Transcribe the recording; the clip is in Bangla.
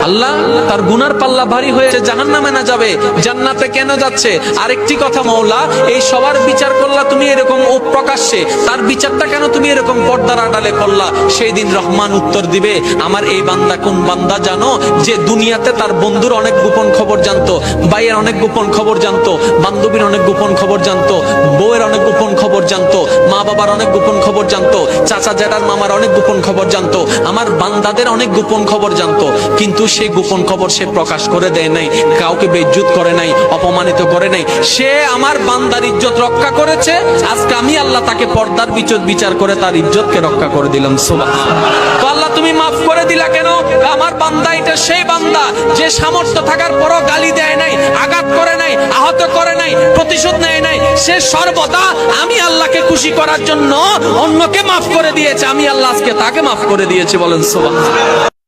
আল্লাহ তার গুনার পাল্লা ভারী হয়েছে, জাহান্নামে না যাবে, জান্নাতে কেন যাচ্ছে? আরেকটি কথা, মওলা এই সবার বিচার করলা তুমি এরকম প্রকাশ্যে, তার বিচারটা কেন তুমি এরকম পর্দার আড়ালে করলা? সেই দিন রহমান উত্তর দিবে, আমার এই বান্দা কোন বান্দা জানো, যে দুনিয়াতে তার বন্ধুর অনেক গোপন খবর জানতো, ভাইয়ের অনেক গোপন খবর জানতো, বান্ধবীর অনেক গোপন খবর জানতো, বউয়ের অনেক গোপন খবর জানতো, মা বাবার অনেক গোপন খবর জানতো, চাচা জ্যাঠার মামার অনেক গোপন খবর জানতো, আমার বান্দাদের অনেক গোপন খবর জানতো, কিন্তু সেই গোপন খবর সে প্রকাশ করে দেয় নাই, কাউকে বেইজ্জত করে নাই, অপমানিত করে নাই, সে আমার বান্দার ইজ্জত রক্ষা করেছে। আজকে আমি আল্লাহ তাকে পর্দার বিচার করে তার ইজ্জতকে রক্ষা করে দিলাম। সুবহানাল্লাহ। তো আল্লাহ তুমি মাফ করে দিলা কেন? আমার বান্দা এটা সেই বান্দা যে সামর্থ্য থাকার পরও গালি দেয় নাই, আঘাত করে নাই, আহত করে নাই, প্রতিশোধ নেয় নাই, সে সর্বদা আমি আল্লাহকে খুশি করার জন্য অন্যকে মাফ করে দিয়েছে, আমি আল্লাহ আজকে তাকে মাফ করে দিয়েছি। বলেন সুবহানাল্লাহ।